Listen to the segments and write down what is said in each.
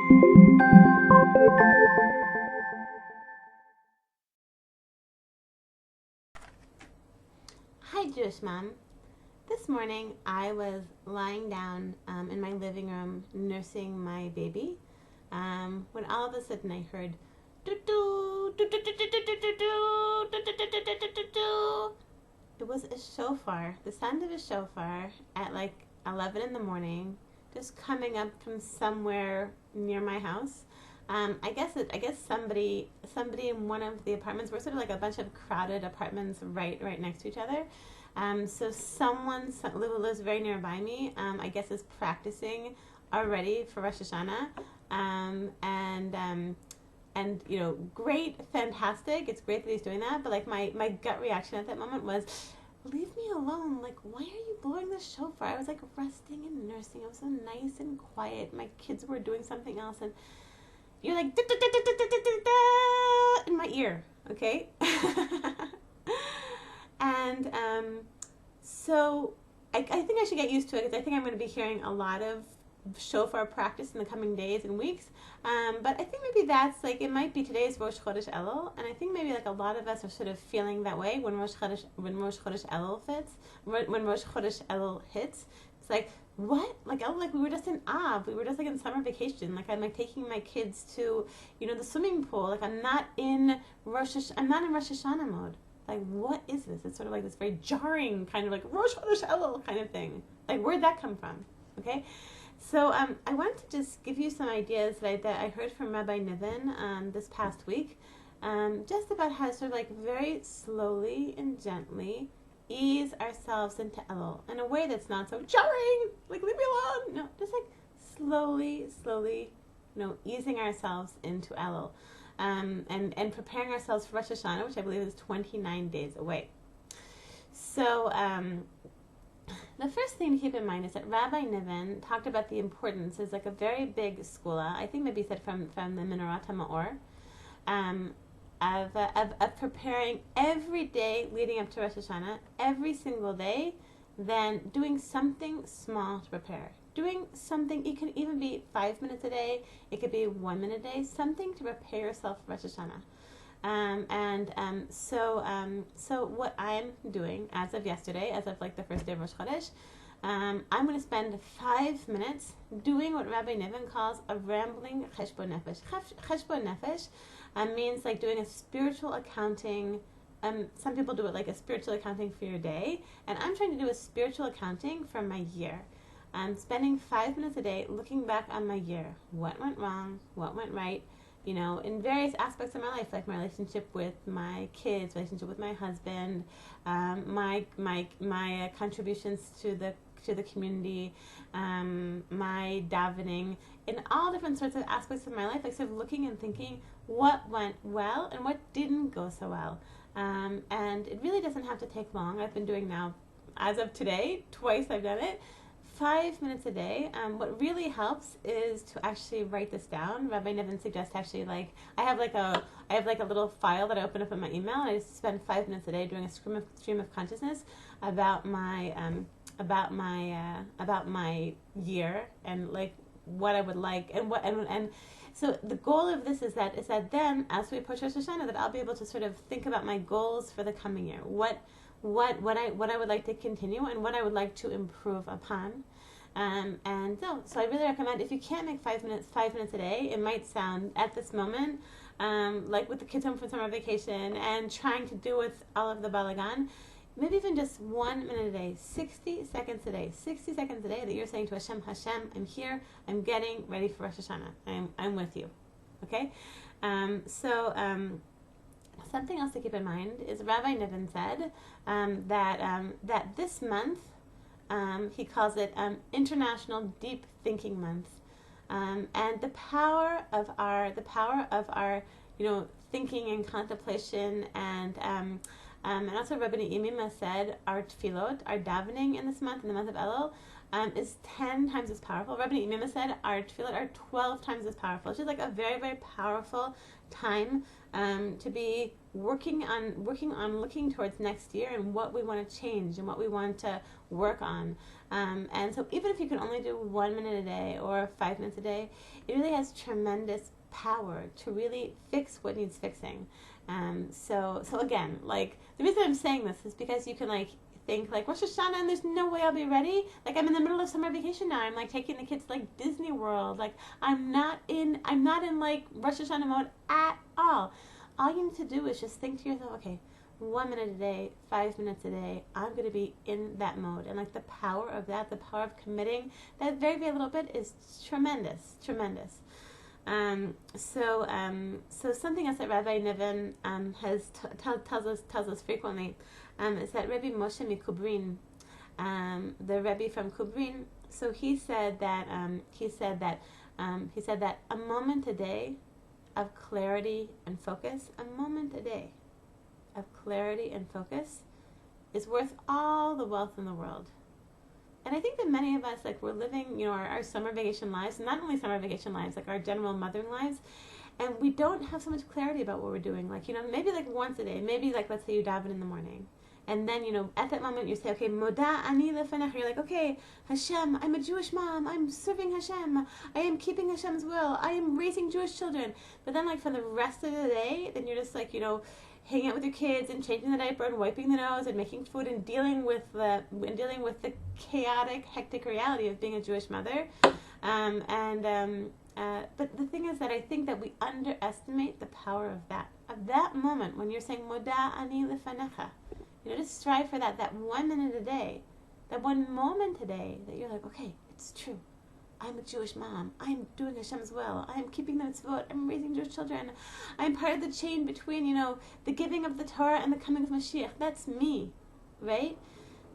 Hi, Jewish Mom. This morning I was lying down in my living room nursing my baby when all of a sudden I heard doo-doo, doo-doo-doo-doo-doo-doo, doo-doo-doo-doo-doo-doo. It was a shofar, the sound of a shofar at like 11 in the morning, just coming up from somewhere near my house. I guess somebody in one of the apartments. We're sort of like a bunch of crowded apartments right next to each other. So someone who lives very nearby me, I guess, is practicing already for Rosh Hashanah, and you know, great, fantastic. It's great that he's doing that. But like my gut reaction at that moment was, leave me alone. Like, why are you blowing the shofar? I was like resting and nursing. I was so nice and quiet. My kids were doing something else, and you're like in my ear, okay? And so I think I should get used to it, because I think I'm going to be hearing a lot of shofar practice in the coming days and weeks. But I think maybe that's like, it might be today's Rosh Chodesh Elul, and I think maybe like a lot of us are sort of feeling that way when Rosh Chodesh Elul hits. It's like, what? Like, oh, like we were just in Av. We were just like in summer vacation. Like, I'm like taking my kids to, you know, the swimming pool. Like, I'm not in Rosh Hashanah mode. Like, what is this? It's sort of like this very jarring kind of like Rosh Chodesh Elul kind of thing. Like, where'd that come from? Okay. So I wanted to just give you some ideas that I heard from Rabbi Nivin this past week, just about how to sort of like very slowly and gently ease ourselves into Elul in a way that's not so jarring, like leave me alone. No, just like slowly, you know, easing ourselves into Elul, and preparing ourselves for Rosh Hashanah, which I believe is 29 days away. So the first thing to keep in mind is that Rabbi Nivin talked about the importance, is like a very big skula, I think maybe he said from the Minarat HaMa'or, of preparing every day leading up to Rosh Hashanah, every single day, then doing something small to prepare. Doing something, it could even be 5 minutes a day, it could be 1 minute a day, something to prepare yourself for Rosh Hashanah. So what I'm doing as of yesterday, as of like the first day of Rosh Chodesh, I'm going to spend 5 minutes doing what Rabbi Nivin calls a rambling cheshbon nefesh. Cheshbon nefesh means like doing a spiritual accounting. Some people do it like a spiritual accounting for your day, and I'm trying to do a spiritual accounting for my year. I'm spending 5 minutes a day looking back on my year. What went wrong? What went right? You know, in various aspects of my life, like my relationship with my kids, relationship with my husband, my contributions to the community, my davening, in all different sorts of aspects of my life, like sort of looking and thinking what went well and what didn't go so well. And it really doesn't have to take long. I've been doing now, as of today, twice I've done it. 5 minutes a day. What really helps is to actually write this down. Rabbi Nivin suggests actually, like, I have like a little file that I open up in my email, and I just spend 5 minutes a day doing a stream of consciousness about my year, and like what I would like, and so the goal of this is that then, as we approach Rosh Hashanah, that I'll be able to sort of think about my goals for the coming year. What I would like to continue, and what I would like to improve upon. So I really recommend, if you can't make 5 minutes a day, it might sound at this moment like with the kids home from summer vacation and trying to do with all of the balagan, maybe even just 1 minute a day, 60 seconds a day that you're saying to Hashem, I'm here, I'm getting ready for Rosh Hashanah, I'm with you, okay? Something else to keep in mind is Rabbi Nivin said that this month, he calls it International Deep Thinking Month, and the power of our you know, thinking and contemplation, and also Rabbi Nivin said our tefillot, our davening in this month, in the month of Elul, is 10 times as powerful. Rabbi Nivin said our tefillot are 12 times as powerful. It's just like a very, very powerful time to be working on looking towards next year and what we want to change and what we want to work on. And so even if you can only do 1 minute a day or 5 minutes a day, it really has tremendous power to really fix what needs fixing. So again, like the reason I'm saying this is because you can like think like Rosh Hashanah and there's no way I'll be ready. Like I'm in the middle of summer vacation now. I'm like taking the kids to like Disney World. Like I'm not in like Rosh Hashanah mode at all. All you need to do is just think to yourself, okay, 1 minute a day, 5 minutes a day, I'm going to be in that mode. And like the power of that, the power of committing that very, very little bit is tremendous. So something else that Rabbi Nivin has tells us frequently is that Rabbi Moshe Mikubrin, the Rebbe from Kubrin, so he said that a moment a day of clarity and focus, a moment a day of clarity and focus is worth all the wealth in the world. And I think that many of us, like, we're living, our summer vacation lives, not only summer vacation lives, like our general mothering lives, and we don't have so much clarity about what we're doing. Like, maybe like once a day, maybe like, let's say you daven in the morning. And then, at that moment you say, okay, Moda ani lefanech. You're like, okay, Hashem, I'm a Jewish mom. I'm serving Hashem. I am keeping Hashem's will. I am raising Jewish children. But then, like, for the rest of the day, then you're just like, hanging out with your kids and changing the diaper and wiping the nose and making food and dealing with the chaotic, hectic reality of being a Jewish mother. But the thing is that I think that we underestimate the power of that moment when you're saying Moda ani lefanecha. Just strive for that 1 minute a day, that 1 moment a day that you're like, okay, it's true. I'm a Jewish mom. I'm doing Hashem's will. I'm keeping the mitzvot. I'm raising Jewish children. I'm part of the chain between, the giving of the Torah and the coming of Mashiach. That's me, right?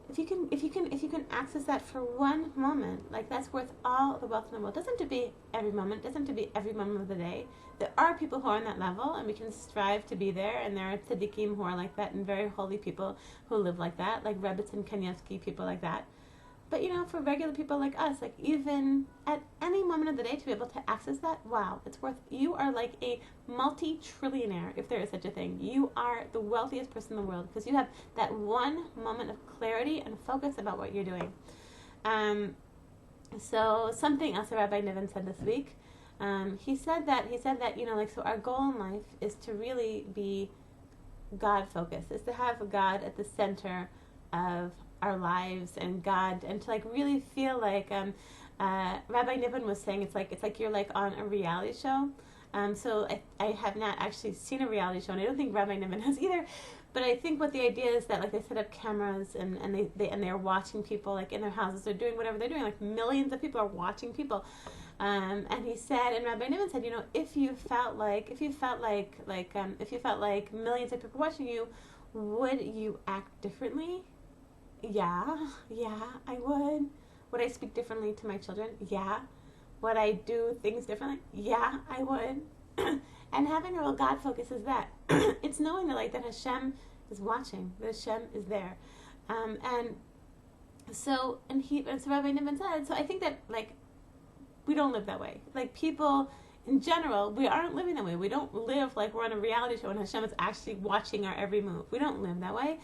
If you can access that for 1 moment, like that's worth all the wealth in the world. It doesn't have to be every moment. It doesn't have to be every moment of the day. There are people who are on that level, and we can strive to be there. And there are tzaddikim who are like that, and very holy people who live like that, like Rebbetzin Kanievsky, people like that. But, for regular people like us, like even at any moment of the day to be able to access that, wow, it's worth, you are like a multi-trillionaire, if there is such a thing. You are the wealthiest person in the world because you have that 1 moment of clarity and focus about what you're doing. So something else that Rabbi Nivin said this week, he said that, so our goal in life is to really be God-focused, is to have God at the center of our lives and God, and to like really feel like Rabbi Nivin was saying it's like you're like on a reality show. So I have not actually seen a reality show, and I don't think Rabbi Nivin has either. But I think what the idea is that like they set up cameras and they're watching people like in their houses. They're doing whatever they're doing. Like millions of people are watching people. And he said, and Rabbi Nivin said, if you felt like millions of people watching you, would you act differently? Yeah, I would. Would I speak differently to my children? Yeah. Would I do things differently? Yeah, I would. And having a real God focus is that. It's knowing that Hashem is watching, that Hashem is there. So Rabbi Nivin said, so I think that we don't live that way. Like people in general, we aren't living that way. We don't live like we're on a reality show and Hashem is actually watching our every move. We don't live that way.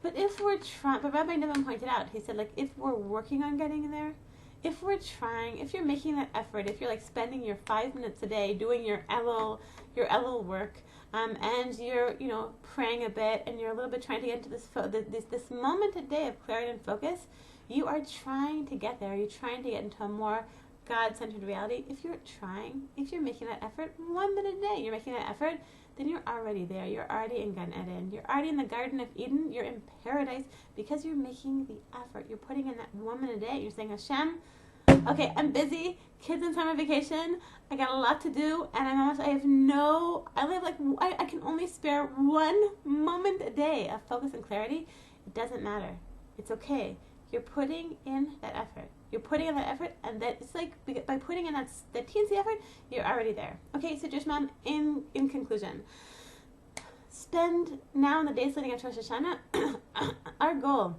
But if we're trying, but Rabbi Nivin pointed out, he said, if we're working on getting there, if we're trying, if you're making that effort, if you're spending your 5 minutes a day doing your Elul work, and you're, praying a bit, and you're a little bit trying to get into this moment a day of clarity and focus, you are trying to get there. You're trying to get into a more God-centered reality. If you're making that effort, 1 minute a day, you're making that effort, then you're already there. You're already in Gan Eden. You're already in the Garden of Eden. You're in paradise because you're making the effort. You're putting in that 1 minute a day. You're saying, Hashem, okay, I'm busy. Kids in summer vacation. I got a lot to do, and I can only spare 1 moment a day of focus and clarity. It doesn't matter. It's okay. You're putting in that effort. And that it's like by putting in that teensy effort, you're already there. Okay, so Jewish mom, in conclusion, spend now in the days leading up to Rosh Hashanah, our goal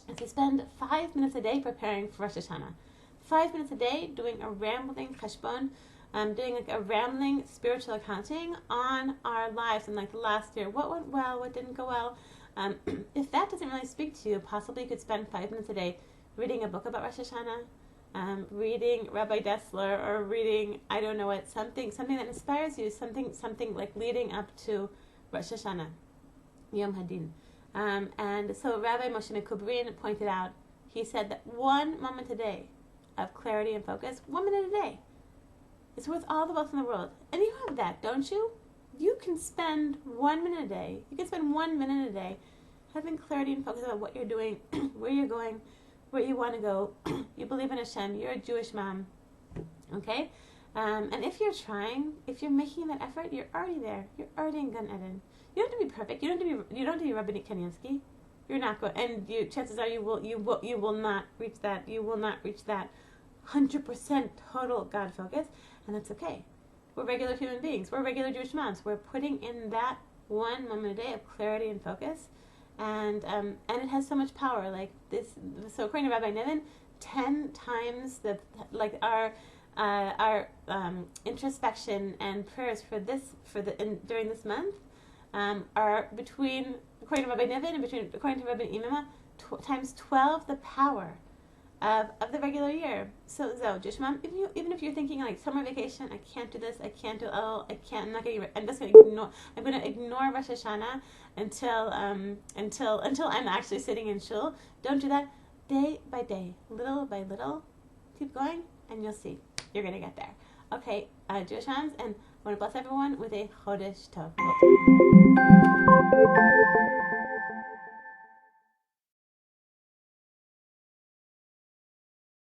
is to spend 5 minutes a day preparing for Rosh Hashanah. 5 minutes a day doing a rambling cheshbon, doing like a rambling spiritual accounting on our lives in like the last year. What went well, what didn't go well. If that doesn't really speak to you, possibly you could spend 5 minutes a day reading a book about Rosh Hashanah, reading Rabbi Dessler, or reading, I don't know what, something that inspires you, something like leading up to Rosh Hashanah, Yom Hadin. And so Rabbi Moshe Mekubrin pointed out, he said that 1 moment a day of clarity and focus, 1 minute a day, is worth all the wealth in the world. And you have that, don't you? You can spend 1 minute a day. You can spend 1 minute a day having clarity and focus about what you're doing, where you're going, where you want to go. You believe in Hashem. You're a Jewish mom. Okay? And if you're trying, if you're making that effort, you're already there. You're already in Gan Eden. You don't have to be perfect. You don't have to be Rabbi Kanievsky. You're not going, and chances are you will not reach that. You will not reach that 100% total God focus, and that's okay. We're regular human beings. We're regular Jewish moms. We're putting in that 1 moment a day of clarity and focus, and it has so much power. Like this. So according to Rabbi Nivin, 10 times our introspection and prayers during this month are between, according to Rabbi Nivin, and according to Rabbi Imama, times 12 the power of the regular year. So Jewish mom, even if you're thinking like summer vacation, I can't do this, I can't do, oh, I can't, I'm just going to ignore, Rosh Hashanah until I'm actually sitting in shul. Don't do that. Day by day, little by little, keep going, and you'll see you're going to get there. Okay, Jewish moms, and I want to bless everyone with a Chodesh Tov.